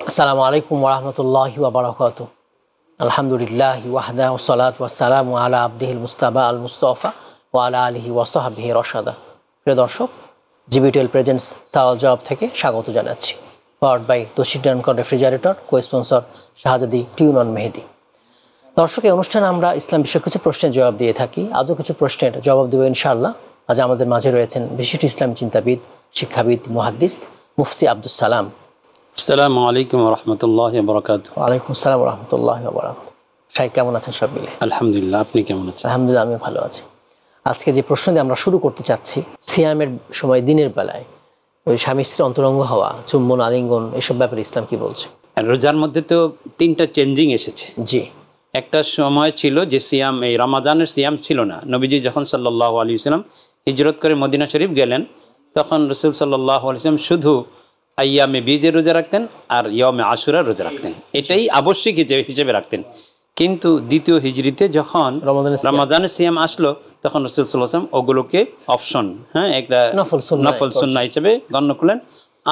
আসসালামু আলাইকুম ওয়া রাহমাতুল্লাহি ওয়া বারাকাতুহু। আলহামদুলিল্লাহি ওয়াহদা ওয়াসসালাতু ওয়াসসালামু আলা আবদিহিল মুস্তাবা আল মুস্তাফা ওয়া আলা আলিহি ওয়া সাহবিহি রাশাদা। প্রিয় দর্শক, জিবিটিএল প্রেজেন্টস সওয়াল জবাব থেকে স্বাগত জানাচ্ছি। পাওয়ার্ড বাই দোশিটানকর রেফ্রিজারেটর, কো-স্পন্সর শাহজাদি টিউনন মেহেদি। দর্শক, এই অনুষ্ঠানে আমরা ইসলাম বিষয়ক কিছু প্রশ্নের জবাব দিয়ে থাকি। আজও কিছু প্রশ্নের জবাব দেব ইনশাআল্লাহ। আজ আমাদের মাঝে রয়েছেন বিশিষ্ট ইসলাম চিন্তাবিদ, শিক্ষাবিদ, মুহাদ্দিস মুফতি আব্দুস সালাম। আসসালামু আলাইকুম ওয়া রাহমাতুল্লাহি ওয়া বারাকাতুহু। ওয়ালাইকুম আসসালাম ওয়া রাহমাতুল্লাহি ওয়া বারাকাতুহু। শাইখ, কেমন আছেন সব মিলে? আলহামদুলিল্লাহ, আপনি কেমন আছেন? আলহামদুলিল্লাহ, আমি ভালো আছি। আজকে যে প্রশ্ন দিয়ে আমরা শুরু করতে চাচ্ছি, সিয়ামের সময় দিনের বেলায় ওই স্বামী স্ত্রীর অন্তরঙ্গ হওয়া, চুম্বন, আলিঙ্গন, এসব ব্যাপারে ইসলাম কি বলছে? রোজার মধ্যে তো তিনটা চেঞ্জিং এসেছে। জি, একটা সময় ছিল যে সিয়াম, এই রমাদানের সিয়াম ছিল না। নবীজি যখন সাল্লাল্লাহু আলাইহি ওয়াসাল্লাম হিজরত করে মদিনা শরীফ গেলেন, তখন রাসূল সাল্লাল্লাহু আলাইহি ওয়াসাল্লাম শুধু আইয়ামে বীজের রোজা রাখতেন আর ইয়মে আশুরার রোজা রাখতেন, এটাই আবশ্যিক হিসেবে রাখতেন। কিন্তু দ্বিতীয় হিজরিতে যখন রমাদানের সিয়াম আসলো, তখন রাসূল সাল্লাল্লাহু আলাইহি ওয়াসাল্লাম ওগুলোকে অপশন, একটা নফল সুন্নাহ হিসেবে গণ্য করলেন।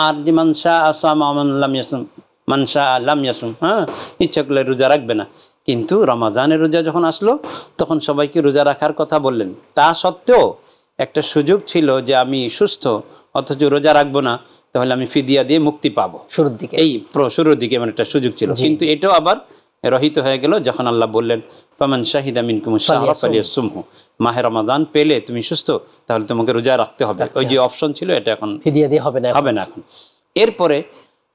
আর যে মানসা আসাম লাম ইয়াসুম, মানসা লাম ইয়াসুম, ইচ্ছা করলে রোজা রাখবে না। কিন্তু রমাজানের রোজা যখন আসলো, তখন সবাইকে রোজা রাখার কথা বললেন। তা সত্ত্বেও একটা সুযোগ ছিল যে আমি সুস্থ অথচ রোজা রাখবো না, তাহলে আমি ফিদিয়া দিয়ে মুক্তি পাবো। শুরুর দিকে এমন একটা সুযোগ ছিল। কিন্তু এটাও আবার রহিত হয়ে গেল যখন আল্লাহ বললেন, ফামান শাহিদা মিনকুমুশ শাহরা ফালিয়াসুমহু, মাহে রমাদান পেলে তুমি সুস্থ, তাহলে তোমাকে রোজা রাখতে হবে। ওই যে অপশন ছিল, এটা এখন ফিদিয়া দিয়ে হবে না এখন। এরপরে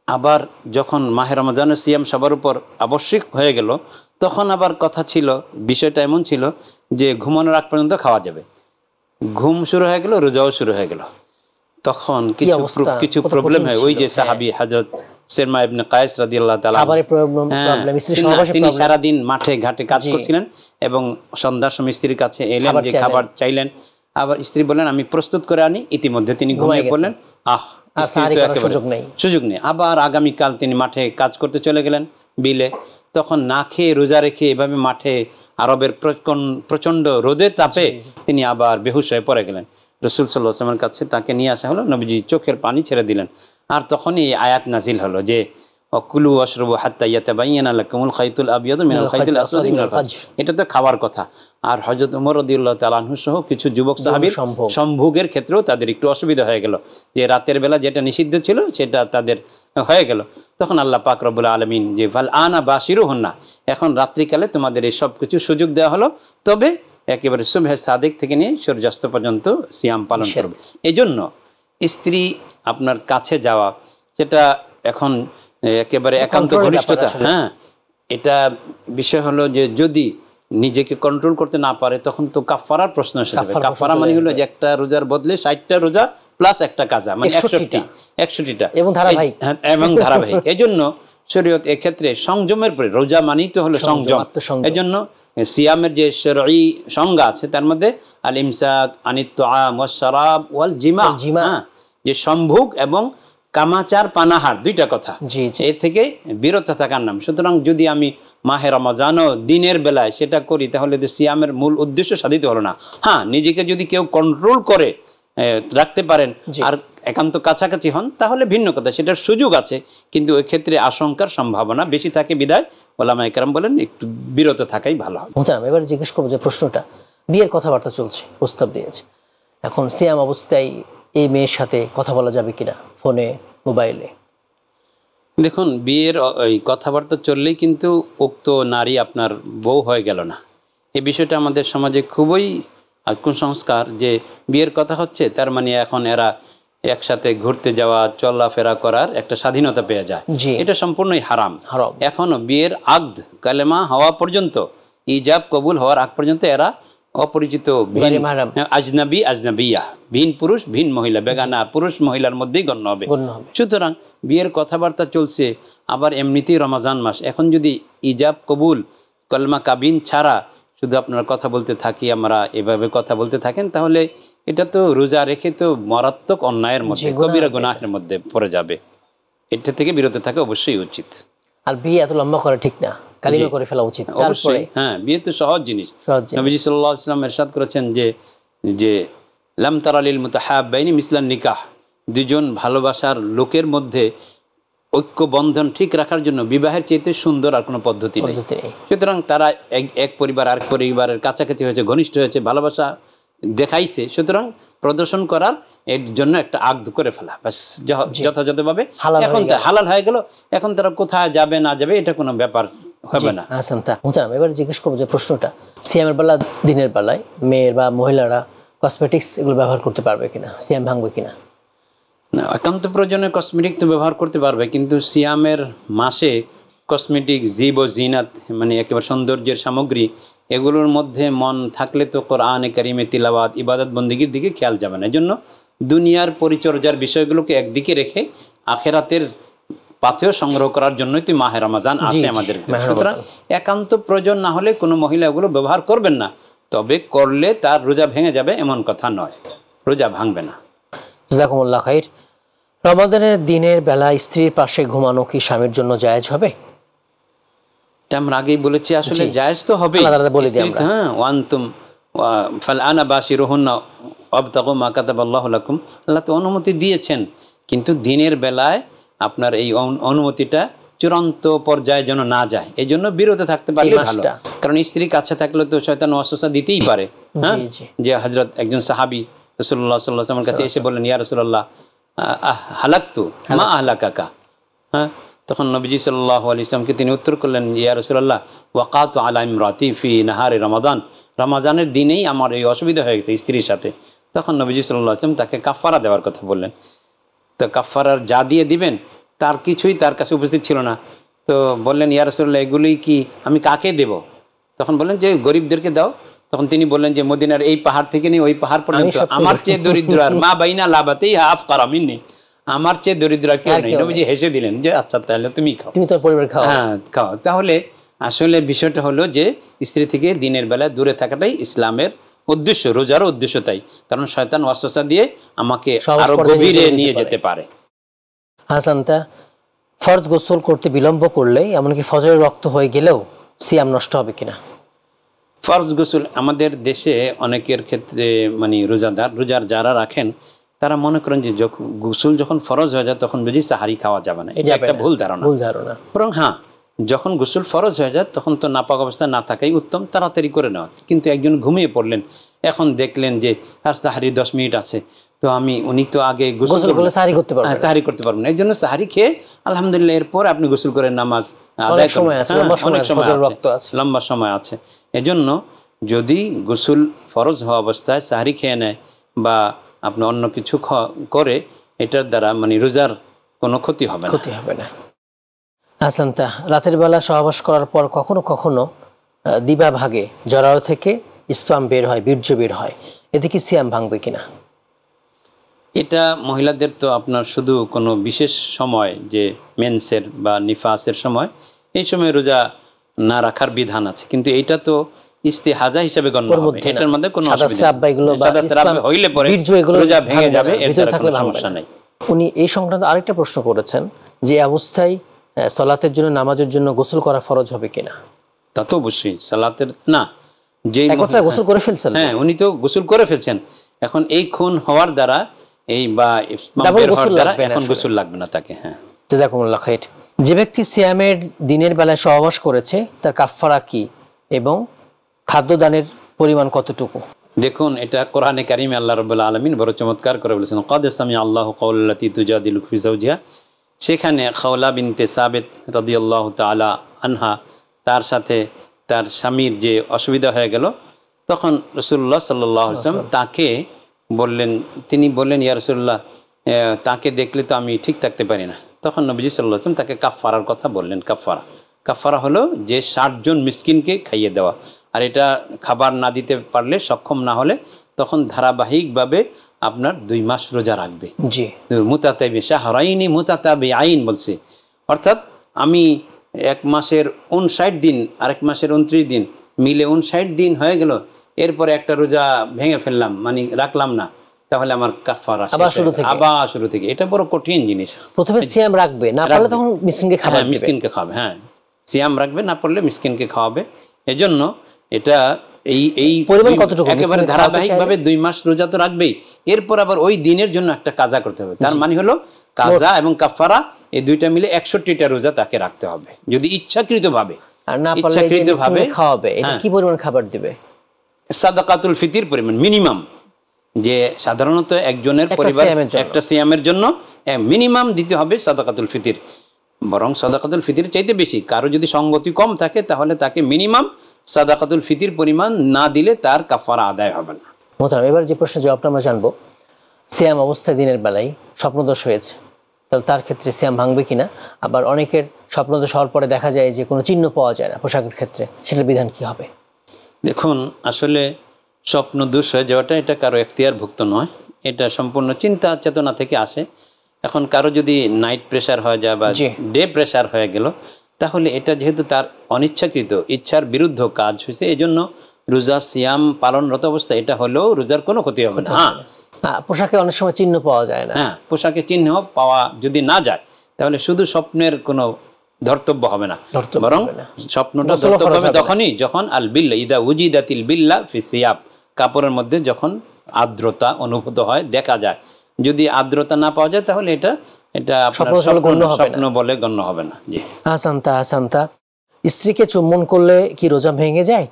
আবার যখন মাহে রমাদানের সিয়াম সবার উপর আবশ্যিক হয়ে গেল, তখন আবার কথা ছিল, বিষয়টা এমন ছিল যে ঘুমানোর আগ পর্যন্ত খাওয়া যাবে। ঘুম শুরু হয়ে গেল, রোজাও শুরু হয়ে গেল। তখন কিছু প্রবলেম হয়। ওই যে সাহাবী হযরত সিরমা ইবনে কায়েস রাদিয়াল্লাহু তাআলা, তিনি সারাদিন মাঠে ঘাটে কাজ করছিলেন এবং সন্ধ্যার সময় স্ত্রীর কাছে এলেন, যে খাবার চাইলেন। আবার স্ত্রী বললেন, আমি প্রস্তুত করে আনি। ইতিমধ্যে তিনি ঘুমিয়ে পড়লেন। সুযোগ নেই। আবার আগামীকাল তিনি মাঠে কাজ করতে চলে গেলেন বিলে। তখন না খেয়ে রোজা রেখে এভাবে মাঠে আরবের প্রচন্ড রোদের তাপে তিনি আবার বেহুশ হয়ে পড়ে গেলেন। রাসূল সাল্লাল্লাহু আলাইহি ওয়াসাল্লামের কাছে তাকে নিয়ে আসা হলো। নবীজি চোখের পানি ছেড়ে দিলেন। আর তখনই এই আয়াত নাজিল হলো যে কুলু ওয়াশরাবু হাত্তা ইয়াতাবায়্যানা লাকুমুল খাইতুল আবিয়াদু মিনাল খাইতিল আসওয়াদি মিনাল ফাজর। এটা তো খাওয়ার কথা। আর হযরত ওমর রাদিয়াল্লাহু তাআলা আনহু সহ কিছু যুবক সাহাবীর সম্ভোগের ক্ষেত্রেও তাদের একটু অসুবিধা হয়ে গেল, যে রাতের বেলা যেটা নিষিদ্ধ ছিল সেটা তাদের হয়ে গেল। তখন আল্লাহ পাক রব্বুল আলামিন যে ফাল আনা বাশিরুহুন্না, এখন রাত্রিকালে তোমাদের এই সব কিছু সুযোগ দেওয়া হলো, তবে একেবারে সুবহে সাদিক থেকে নিয়ে সূর্যাস্ত পর্যন্ত সিয়াম পালন করবে। এজন্য স্ত্রী আপনার কাছে যাওয়া, সেটা এখন একেবারে একান্ত ঘনিষ্ঠতা। এটা বিষয় হলো যে যদি নিজেকে কন্ট্রোল করতে না পারে, তখন তো কাফারার প্রশ্ন এসে যাবে। কাফারা মানে হলো যে একটা রোজার বদলে 60টা রোজা প্লাস একটা কাজা, মানে 61টা এবং ধারাবাহিক। এজন্য শরীয়ত এক্ষেত্রে সংযমের পরে, রোজা মানেই তো হলো সংযম। এজন্য সিয়ামের যে শরঈ সংজ্ঞা আছে, তার মধ্যে আল ইমসাক আনিত তুআম ওয়াস শারাব ওয়াল জিমা, যে সম্ভোগ এবং কামাচার পানাহার, দুইটা কথা, এর থেকে বিরত থাকার নাম। সুতরাং যদি আমি মাহে রমজানও দিনের বেলায় সেটা করি, তাহলে তো সিয়ামের মূল উদ্দেশ্য সাধিত হলো না। নিজেকে যদি কেউ কন্ট্রোল করে রাখতে পারেন আর একান্ত কাছাকাছি হন, তাহলে ভিন্ন কথা, সেটার সুযোগ আছে। কিন্তু ওই ক্ষেত্রে আশঙ্কার সম্ভাবনা বেশি থাকে বিধায় ওলামায়ে কেরাম বলেন একটু বিরত থাকাই ভালো হবে। এবার জিজ্ঞেস করবো যে প্রশ্নটা, বিয়ের কথাবার্তা চলছে, প্রস্তাব দিয়েছে, এখন সিয়াম অবস্থায় এই মেয়ের সাথে কথা বলা যাবে কিনা, ফোনে, মোবাইলে? দেখুন, বিয়ের ওই কথাবার্তা চললেই কিন্তু উক্ত নারী আপনার বউ হয়ে গেল না। এই বিষয়টা আমাদের সমাজে খুবই কুসংস্কার, যে বিয়ের কথা হচ্ছে তার মানে এখন এরা একসাথে ঘুরতে যাওয়া, চলাফেরা করার একটা স্বাধীনতা পেয়ে যায়। এটা সম্পূর্ণই হারাম। এখনো বিয়ের আগদ কালেমা হওয়া পর্যন্ত, ইজাব কবুল হওয়ার আগ পর্যন্ত এরা অপরিচিত আজনাবিয়া, ভিন পুরুষ ভিন মহিলা, বেগানা পুরুষ মহিলার মধ্যেই গণ্য হবে। সুতরাং বিয়ের কথাবার্তা চলছে, আবার এমনিতেই রমজান মাস, এখন যদি ইজাব কবুল কলমা কাবিন ছাড়া শুধু আপনারা কথা বলতে থাকি, আমরা এভাবে কথা বলতে থাকেন, তাহলে এটা তো রোজা রেখে তো মারাত্মক অন্যায়ের মধ্যে, কবিরা গুনাহের মধ্যে পড়ে যাবে। এটা থেকে বিরত থাকা অবশ্যই উচিত। আর বিয়ে এত লম্বা করা ঠিক না, কালিমা করে ফেলা উচিত। তারপরে বিয়ে তো সহজ জিনিস। নবীজি সাল্লাল্লাহু আলাইহি ওয়াসাল্লাম ইরশাদ করেছেন যে লাম তারা লিল মুতাহাব্বাইনি মিসলান নিকাহ, দুজন ভালোবাসার লোকের মধ্যে ঐক্য বন্ধন ঠিক রাখার জন্য বিবাহের চাইতে সুন্দর আর কোনো পদ্ধতি নেই। সুতরাং তারা এক পরিবার আরেক পরিবারের কাছাকাছি হয়েছে, ঘনিষ্ঠ হয়েছে, ভালোবাসা দেখাইছে, সুতরাং প্রদর্শন করার এর জন্য একটা আগদ করে ফেলা ব্যাস যথাযথভাবে এখন হালাল হয়ে গেল। এখন তারা কোথায় যাবে না যাবে এটা কোনো ব্যাপার হবে না। এবার জিজ্ঞেস করবো যে প্রশ্নটা, সিয়ামের বেলা দিনের বেলায় মেয়ের বা মহিলারা কসমেটিক্স এগুলো ব্যবহার করতে পারবে কিনা, সিয়াম ভাঙবে কিনা? না, একান্ত প্রয়োজনে কসমেটিক তো ব্যবহার করতে পারবে, কিন্তু সিয়ামের মাসে কসমেটিক জীব ও জিনাত মানে একেবারে সৌন্দর্যের সামগ্রী এগুলোর মধ্যে মন থাকলে তো কোরআনে কারিমে তিলাওয়াত ইবাদত বন্দিগির দিকে খেয়াল যাবে না। এই জন্য দুনিয়ার পরিচর্যার বিষয়গুলোকে একদিকে রেখে আখেরাতের পাথেয় সংগ্রহ করার জন্যই তো মাহে রমজান আসে আমাদের। সুতরাং একান্ত প্রয়োজন না হলে কোনো মহিলা এগুলো ব্যবহার করবেন না, তবে করলে তার রোজা ভেঙে যাবে এমন কথা নয়, রোজা ভাঙবে না। জাযাকুমুল্লাহ খাইর। রমাদানের দিনের বেলা স্ত্রীর পাশে ঘুমানো কি স্বামীর জন্য জায়েজ হবে? এটা আমরা আগেই বলেছি, আসলে জায়েজ তো হবে। হ্যাঁ, ওয়ান্তুম ফালআনা বাশিরুহুন্না ওয়াবতাগু মা কাতাবাল্লাহু লাকুম, আল্লাহ তো অনুমতি দিয়েছেন, কিন্তু দিনের বেলায় আপনার এই অনুমতিটা চূড়ান্ত পর্যায়ে যেন না যায়, এই জন্য বিরত থাকতে পারলে ভালো। কারণ স্ত্রী কাছে থাকলে তো শয়তান ওয়াসওয়াসা দিতেই পারে। হ্যাঁ, যে হযরত একজন সাহাবী রাসূলুল্লাহ সাল্লাল্লাহু আলাইহি ওয়াসাল্লামের কাছে এসে বললেন, ইয়া রাসূলুল্লাহ হালাকতু মা আহলাকাকা। হ্যাঁ, তখন নবীজি সাল্লাল্লাহু আলাইহি ওয়াসাল্লামকে তিনি উত্তর করলেন, ইয়া রাসূলুল্লাহ ওয়াকাতু আলা ইমরাতি ফি নাহারি রমাদান, রমজানের দিনেই আমার এই অসুবিধা হয়ে গেছে স্ত্রীর সাথে। তখন নবীজি সাল্লাল্লাহু আলাইহি ওয়াসাল্লাম তাকে কাফারা দেওয়ার কথা বললেন। তো কাফারার যা দিয়ে দিবেন তার কিছুই তার কাছে উপস্থিত ছিল না। তো বললেন, ইয়া রাসূলুল্লাহ এগুলি কি আমি কাকে দেব? তখন বললেন যে গরিবদেরকে দাও। তখন তিনি বললেন যে মদিনার এই পাহাড় থেকে নিয়ে ওই পাহাড় পর্যন্ত আমার চেয়ে দরিদ্র আর মা বাইনা লাবাতেই আফকারা মিন্নি, আমার চেয়ে দরিদ্র কেউ নেই। নবীজি হেসে দিলেন যে আচ্ছা তাহলে তুমি খাও, তুমি তোর পরিবার খাও। হ্যাঁ খাও। তাহলে আসলে বিষয়টা হলো যে স্ত্রী থেকে দিনের বেলা দূরে থাকাটাই ইসলামের উদ্দেশ্য, রোজারও উদ্দেশ্য তাই, কারণ শয়তান ওয়াসওয়াসা দিয়ে আমাকে আরো গভীরে নিয়ে যেতে পারে। হাসান, তা ফরজ গোসল করতে বিলম্ব করলে এমনকি ফজরের রক্ত হয়ে গেলেও সিয়াম নষ্ট হবে কিনা? ফরজ গোসল আমাদের দেশে অনেকের ক্ষেত্রে মানে রোজার যারা রাখেন তারা মনে করেন যে গোসল যখন ফরজ হয়ে যায় তখন বুঝি সাহারি খাওয়া যাবে না, এটা একটা ভুল ধারণা। বরং হ্যাঁ, যখন গোসল ফরজ হয়ে যায় তখন তো নাপাক অবস্থায় না থাকাই উত্তম, তাড়াতাড়ি করে নেওয়া। কিন্তু একজন ঘুমিয়ে পড়লেন, এখন দেখলেন যে আর সাহারি 10 মিনিট আছে, তো উনি তো আগে গোসল করলে সাহারি করতে পারবেন না, এই জন্য সাহারি খেয়ে আলহামদুলিল্লাহ এরপর আপনি গোসল করে নামাজ আদায় করেন। অনেক সময় আছে, লম্বা সময় আছে। এজন্য যদি গোসল ফরজ হওয়া অবস্থায় সাহারি খেয়ে নেয় বা আপনি অন্য কিছু করে, এটার দ্বারা মানে রোজার কোনো ক্ষতি হবে না। হাসান, তা রাতের বেলা সহবাস করার পর কখনো কখনো দিবা ভাগে জরায়ু থেকে স্পাম বের হয়, বীর্য বের হয়, এতে কি সিয়াম ভাঙবে কিনা? এটা মহিলাদের তো আপনার শুধু কোনো বিশেষ সময় যে মেন্সের বা নিফাসের সময়, এই সময় রোজা না রাখার বিধান আছে, কিন্তু এইটা তো ইস্তিহাজা হিসেবে গণ্য হবে, এটার মধ্যে কোনো অসুবিধা নেই। হইলে পরে রোজা ভেঙে যাবে, এর কোনো সমস্যা নেই। উনি এই সংক্রান্ত আরেকটা প্রশ্ন করেছেন যে অবস্থায় সালাতের জন্য নামাজের জন্য গোসল করা ফরজ হবে কিনা? তা তো অবশ্যই সালাতের না, যে গোসল করে ফেলছেন, হ্যাঁ উনি তো গোসল করে ফেলছেন, এখন এই খুন হওয়ার দ্বারা এই বা এখন গোসল লাগবে না তাকে। হ্যাঁ, জাযাকুমুল্লাহ খাইর। যে ব্যক্তি সিয়ামের দিনের বেলায় সহবাস করেছে তার কাফফারা কি এবং খাদ্যদানের পরিমাণ কতটুকু? দেখুন, এটা কোরআনে কারিমে আল্লাহ রাব্বুল আলামিন বড় চমৎকার করে বলেছেন, ক্বাদ সামিআ আল্লাহু কাওলাল্লাতী তুজাদিলুকা ফি যাওজিহা। সেখানে খাওলা বিনতে সাবিত রাদিয়াল্লাহু তাআলা আনহা, তার সাথে তার স্বামীর যে অসুবিধা হয়ে গেল, তখন রাসূলুল্লাহ সাল্লাল্লাহু আলাইহি ওয়াসাল্লাম তাকে বললেন, তিনি বললেন, ইয়া রাসূলুল্লাহ তাকে দেখলে তো আমি ঠিক থাকতে পারি না। তখন নবীজি সাল্লাল্লাহু আলাইহি ওয়াসাল্লাম তাকে কাফফারার কথা বললেন। কাফফারা হলো যে 60 জন মিসকিনকে খাইয়ে দেওয়া, আর এটা খাবার না দিতে পারলে, সক্ষম না হলে তখন ধারাবাহিকভাবে আপনার 2 মাস রোজা রাখবে। জি, মুতাতাবি শাহরাইনি মুতাতাবি আইন বলছে, অর্থাৎ আমি 1 মাসের 59 দিন আর 1 মাসের 29 দিন মিলে 59 দিন হয়ে গেল, এরপরে একটা রোজা ভেঙে ফেললাম, মানে রাখলাম না, তাহলে আমার কাফারা আবার শুরু থেকে। এটা বড় কঠিন জিনিস। প্রথমে সিয়াম রাখবে, না পারলে তখন মিসকিনকে খাওয়াবে। মিসকিনকে খাওয়াবে, হ্যাঁ সিয়াম রাখবে, না পারলে মিসকিনকে খাওয়াবে। এজন্য এটা এই পরিমাণ কতটুকু একেবারে ধারাবাহিকভাবে 2 মাস রোজা তো রাখবেই, এরপর আবার ওই দিনের জন্য একটা কাজা করতে হবে। তার মানে হলো কাজা এবং কাফারা এই দুইটা মিলে 61টা রোজা তাকে রাখতে হবে যদি ইচ্ছাকৃতভাবে। আর না পারলে ইচ্ছাকৃতভাবে খাওয়াবে, এটা কি পরিমাণ খাবার দিবে? সাদাকাতুল ফিতির পরিমাণ মিনিমাম, যে সাধারণত একজনের পরিবার একটা সিয়ামের জন্য মিনিমাম দিতে হবে সাদাকাতুল ফিতির, বরং সাদাকাতুল ফিতির চাইতে বেশি। কারো যদি সঙ্গতি কম থাকে তাহলে তাকে মিনিমাম সাদাকাতুল ফিতির পরিমাণ না দিলে তার কাফারা আদায় হবে না। মোহতারাম, এবার যে প্রশ্নের জবাবটা আমরা জানবো, সিয়াম অবস্থায় দিনের বেলায় স্বপ্নদোষ হয়েছে, তাহলে তার ক্ষেত্রে সিয়াম ভাঙবে কিনা? আবার অনেকের স্বপ্নদোষ হওয়ার পরে দেখা যায় যে কোনো চিহ্ন পাওয়া যায় না পোশাকের ক্ষেত্রে, সেটার বিধান কি হবে? দেখুন, আসলে স্বপ্ন দোষ হয়ে যাওয়াটা এটা কারো এখতিয়ারভুক্ত নয়, এটা সম্পূর্ণ চিন্তা চেতনা থেকে আসে। এখন কারো যদি নাইট প্রেশার হয়ে যায় বা ডে প্রেশার হয়ে গেল, তাহলে এটা যেহেতু তার অনিচ্ছাকৃত ইচ্ছার বিরুদ্ধ কাজ হয়েছে, এই জন্য রোজা সিয়াম পালনরত অবস্থা এটা হলেও রোজার কোনো ক্ষতি হবে না। পোশাকে অনেক সময় চিহ্ন পাওয়া যায় না। হ্যাঁ, পোশাকে চিহ্ন পাওয়া যদি না যায় তাহলে শুধু স্বপ্নের কোনো ধর্তব্য হবে না, বরং স্বপ্নটা ধর্তব্য হবে তখনই যখন আল বিল্লা ইদা উজিদাতিল বিল্লা ফি সিয়াব, কাপড়ের মধ্যে যখন আর্দ্রতা অনুভূত হয়, দেখা যায়। যদি আর্দ্রতা না পাওয়া যায় তাহলে এটা স্বপ্ন বলে গণ্য হবে না। জি। আসান্তা, স্ত্রীকে চুম্বন করলে কি রোজা ভেঙে যায়?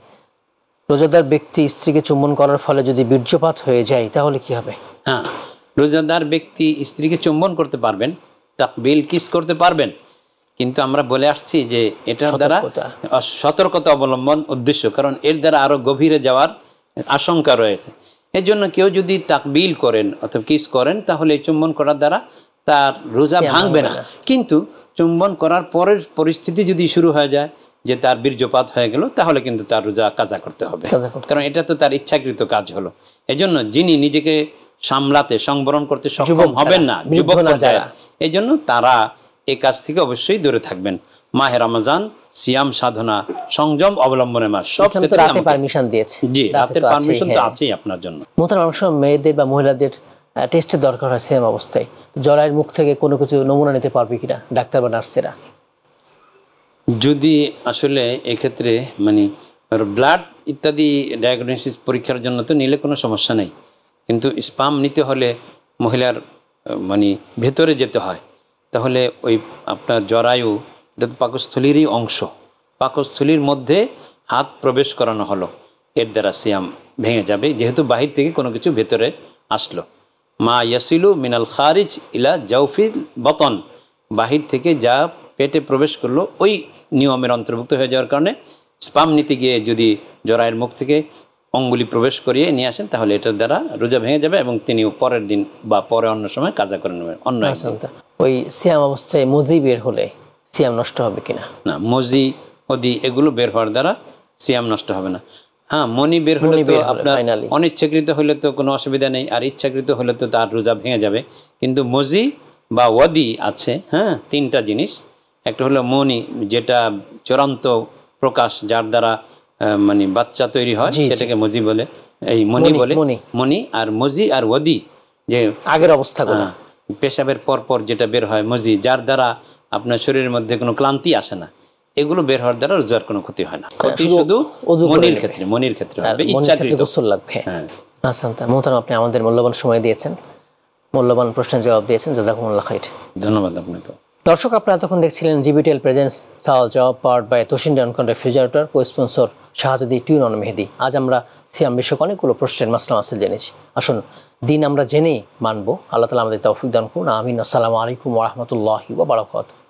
রোজাদার ব্যক্তি স্ত্রীকে চুম্বন করার ফলে যদি বীর্যপাত হয়ে যায় তাহলে কি হবে? হ্যাঁ, রোজাদার ব্যক্তি স্ত্রীকে চুম্বন করতে পারবেন, তাকবিল কিস করতে পারবেন, কিন্তু আমরা বলে আসছি যে এটার দ্বারা সতর্কতা অবলম্বন উদ্দেশ্য, কারণ এর দ্বারা আরো গভীরে যাওয়ার আশঙ্কা রয়েছে। এর জন্য কেউ যদি তাকবিল করেন অথবা কিস করেন তাহলে চুম্বন করার দ্বারা তার রোজা ভাঙবে না, কিন্তু চুম্বন করার পরের পরিস্থিতি যদি শুরু হয়ে যায় যে তার বীর্যপাত হয়ে গেল, তাহলে কিন্তু তার রোজা কাজা করতে হবে, কারণ এটা তো তার ইচ্ছাকৃত কাজ হলো। এজন্য যিনি নিজেকে সামলাতে সংবরণ করতে সক্ষম হবেন না, যুবক পর্যায়ে, এই জন্য তারা এই কাজ থেকে অবশ্যই দূরে থাকবেন। মাহে রমজান সিয়াম সাধনা সংযম অবলম্বনের মাস, সব ক্ষেত্রে রাতে পারমিশন দিয়েছে। জি, রাতের পারমিশন তো আছেই আপনার জন্য। মোহতারাম, অনেক সময় মেয়েদের বা মহিলাদের টেস্টের দরকার হয় সিয়াম অবস্থায়, জরায়ের মুখ থেকে কোনো কিছু নমুনা নিতে পারবে কিনা ডাক্তার বা নার্সেরা? যদি আসলে এক্ষেত্রে মানে ব্লাড ইত্যাদি ডায়াগনোসিস পরীক্ষার জন্য তো নিলে কোনো সমস্যা নেই, কিন্তু স্পাম নিতে হলে মহিলার মানে ভেতরে যেতে হয়, তাহলে ওই আপনার জরায়ু, এটা তো পাকস্থলীরই অংশ, পাকস্থলীর মধ্যে হাত প্রবেশ করানো হলো, এর দ্বারা সিয়াম ভেঙে যাবে, যেহেতু বাহির থেকে কোনো কিছু ভেতরে আসলো। মা ইয়াসিলু মিনাল খারিজ ইলা জাউফিল বতন, বাহির থেকে যা পেটে প্রবেশ করলো ওই নিয়মের অন্তর্ভুক্ত হয়ে যাওয়ার কারণে স্পাম নিতে গিয়ে যদি জরায়ের মুখ থেকে অঙ্গুলি প্রবেশ করিয়ে নিয়ে আসেন তাহলে এটার দ্বারা রোজা ভেঙে যাবে এবং তিনি পরের দিন বা পরে অন্য সময় কাজা করে নেবেন। অন্য ওই সিয়াম অবস্থায় মজি বের হলে সিয়াম নষ্ট হবে কিনা? না, মজি ওদি এগুলো বের হওয়ার দ্বারা সিয়াম নষ্ট হবে না। হ্যাঁ, মনি বের হলে তো আপনার অনিচ্ছাকৃত হলে তো কোনো অসুবিধা নেই, আর ইচ্ছাকৃত হলে তো তার রোজা ভেঙে যাবে। কিন্তু মজি বা ওয়াদি আছে, হ্যাঁ, তিনটা জিনিস। একটা হলো মনি, যেটা চূড়ান্ত প্রকাশ, যার দ্বারা মানে বাচ্চা তৈরি হয়, সেটাকে মজি বলে, এই মনি বলে। মনি আর মজি আর ওয়াদি, যে আগের অবস্থাগুলো পেশাবের পরপর যেটা বের হয় মজি, যার দ্বারা আপনার শরীরের মধ্যে কোনো ক্লান্তি আসে না, এগুলো বের হওয়ার দ্বারা রোজার কোনো ক্ষতি হয় না। ক্ষতি শুধু মনির ক্ষেত্রে, মনির ক্ষেত্রে হবে, ইচ্ছাকৃত গোসল লাগবে। হ্যাঁ, মোহতারাম, আপনি আমাদের মূল্যবান সময় দিয়েছেন, মূল্যবান প্রশ্নের জবাব দিয়েছেন, জাযাকুমুল্লাহ খাইর। ধন্যবাদ আপনাকে। দর্শক, আপনারা এতক্ষণ দেখছিলেন জিবিটিএল প্রেজেন্স সওয়াল জবাব, পাওয়ার্ড বাই তোশিন ডনকন refrigerator, co-sponsor Shahzadi tune on Mehedi. আজ আমরা সিয়াম বিষয়ক অনেকগুলো প্রশ্নের মাসলা মাসিল জেনেছি। আসুন দিন আমরা জেনেই মানবো। আল্লাহ তাআলা আমাদের তৌফিক দান করুন। আমিন। আসসালামু আলাইকুম ওয়া রাহমাতুল্লাহি ওয়া বারাকাতুহু।